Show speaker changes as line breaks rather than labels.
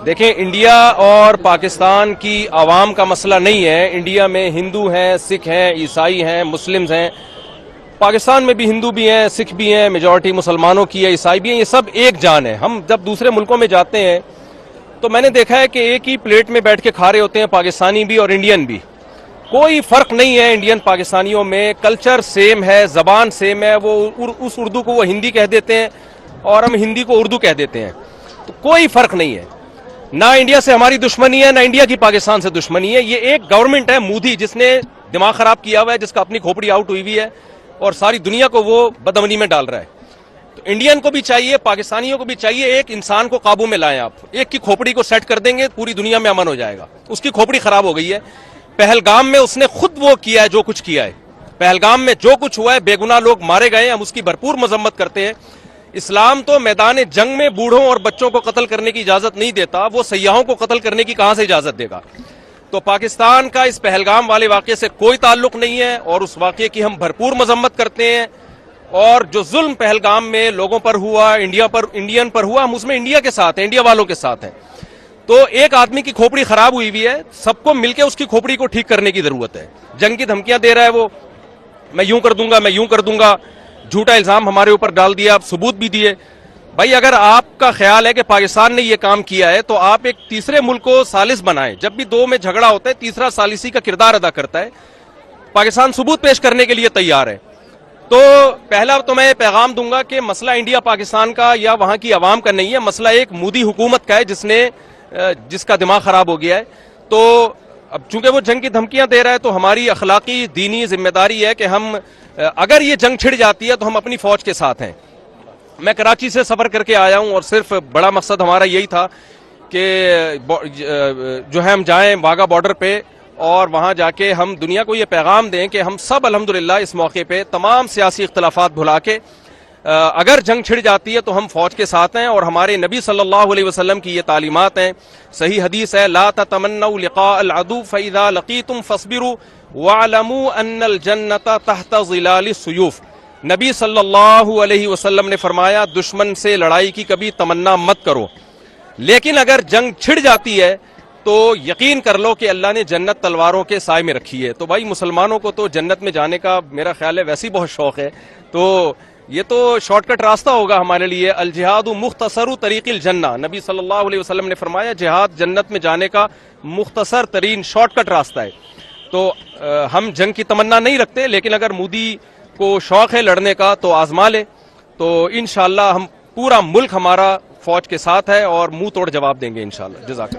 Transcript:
دیکھیں، انڈیا اور پاکستان کی عوام کا مسئلہ نہیں ہے۔ انڈیا میں ہندو ہیں، سکھ ہیں، عیسائی ہیں، مسلمز ہیں۔ پاکستان میں بھی ہندو بھی ہیں، سکھ بھی ہیں، میجورٹی مسلمانوں کی ہے، عیسائی بھی ہیں، یہ سب ایک جان ہے۔ ہم جب دوسرے ملکوں میں جاتے ہیں تو میں نے دیکھا ہے کہ ایک ہی پلیٹ میں بیٹھ کے کھا رہے ہوتے ہیں، پاکستانی بھی اور انڈین بھی۔ کوئی فرق نہیں ہے انڈین پاکستانیوں میں، کلچر سیم ہے، زبان سیم ہے۔ وہ اس اردو کو وہ ہندی کہہ دیتے ہیں اور ہم ہندی کو اردو کہہ دیتے ہیں، تو کوئی فرق نہیں ہے۔ نہ انڈیا سے ہماری دشمنی ہے، نہ انڈیا کی پاکستان سے دشمنی ہے۔ یہ ایک گورنمنٹ ہے مودی، جس نے دماغ خراب کیا ہوا ہے، جس کا اپنی کھوپڑی آؤٹ ہوئی ہوئی ہے اور ساری دنیا کو وہ بدامنی میں ڈال رہا ہے۔ تو انڈین کو بھی چاہیے، پاکستانیوں کو بھی چاہیے، ایک انسان کو قابو میں لائیں۔ آپ ایک کی کھوپڑی کو سیٹ کر دیں گے، پوری دنیا میں امن ہو جائے گا۔ اس کی کھوپڑی خراب ہو گئی ہے۔ پہلگام میں اس نے خود وہ کیا ہے جو کچھ کیا ہے۔ پہلگام میں جو کچھ ہوا ہے، بے گناہ لوگ مارے گئے، ہم اس کی بھرپور مذمت کرتے ہیں۔ اسلام تو میدان جنگ میں بوڑھوں اور بچوں کو قتل کرنے کی اجازت نہیں دیتا، وہ سیاحوں کو قتل کرنے کی کہاں سے اجازت دے گا؟ تو پاکستان کا اس پہلگام والے واقعے سے کوئی تعلق نہیں ہے اور اس واقعے کی ہم بھرپور مذمت کرتے ہیں۔ اور جو ظلم پہلگام میں لوگوں پر ہوا، انڈین پر ہوا، ہم اس میں انڈیا کے ساتھ ہیں، انڈیا والوں کے ساتھ ہیں۔ تو ایک آدمی کی کھوپڑی خراب ہوئی ہوئی ہے، سب کو مل کے اس کی کھوپڑی کو ٹھیک کرنے کی ضرورت ہے۔ جنگ کی دھمکیاں دے رہا ہے وہ، میں یوں کر دوں گا، میں یوں کر دوں گا، جھوٹا الزام ہمارے اوپر ڈال دیا، ثبوت بھی دیے۔ بھائی اگر آپ کا خیال ہے کہ پاکستان نے یہ کام کیا ہے تو آپ ایک تیسرے ملک کو ثالث بنائیں۔ جب بھی دو میں جھگڑا ہوتا ہے، تیسرا ثالثی کا کردار ادا کرتا ہے۔ پاکستان ثبوت پیش کرنے کے لیے تیار ہے۔ تو پہلا تو میں پیغام دوں گا کہ مسئلہ انڈیا پاکستان کا یا وہاں کی عوام کا نہیں ہے، مسئلہ ایک مودی حکومت کا ہے جس کا دماغ خراب ہو گیا ہے۔ تو اب چونکہ وہ جنگ کی دھمکیاں دے رہا ہے تو ہماری اخلاقی دینی ذمہ داری ہے کہ ہم اگر یہ جنگ چھڑ جاتی ہے تو ہم اپنی فوج کے ساتھ ہیں۔ میں کراچی سے سفر کر کے آیا ہوں اور صرف بڑا مقصد ہمارا یہی تھا کہ جو ہے ہم جائیں واگا بارڈر پہ اور وہاں جا کے ہم دنیا کو یہ پیغام دیں کہ ہم سب الحمدللہ اس موقع پہ تمام سیاسی اختلافات بھلا کے اگر جنگ چھڑ جاتی ہے تو ہم فوج کے ساتھ ہیں، اور ہمارے نبی صلی اللہ علیہ وسلم کی یہ تعلیمات ہیں۔ صحیح حدیث ہے، لا تتمنوا لقاء العدو فاذا لقيتم فاصبروا واعلموا ان الجنة تحت ظلال السيوف۔ نبی صلی اللہ علیہ وسلم نے فرمایا دشمن سے لڑائی کی کبھی تمنا مت کرو، لیکن اگر جنگ چھڑ جاتی ہے تو یقین کر لو کہ اللہ نے جنت تلواروں کے سائے میں رکھی ہے۔ تو بھائی مسلمانوں کو تو جنت میں جانے کا میرا خیال ہے ویسے ہی بہت شوق ہے، تو یہ تو شارٹ کٹ راستہ ہوگا ہمارے لیے۔ الجہاد مختصر طریق الجنہ، نبی صلی اللہ علیہ وسلم نے فرمایا جہاد جنت میں جانے کا مختصر ترین شارٹ کٹ راستہ ہے۔ تو ہم جنگ کی تمنا نہیں رکھتے، لیکن اگر مودی کو شوق ہے لڑنے کا تو آزما لے، تو انشاءاللہ ہم پورا ملک ہمارا فوج کے ساتھ ہے اور منہ توڑ جواب دیں گے انشاءاللہ۔ جزاک اللہ۔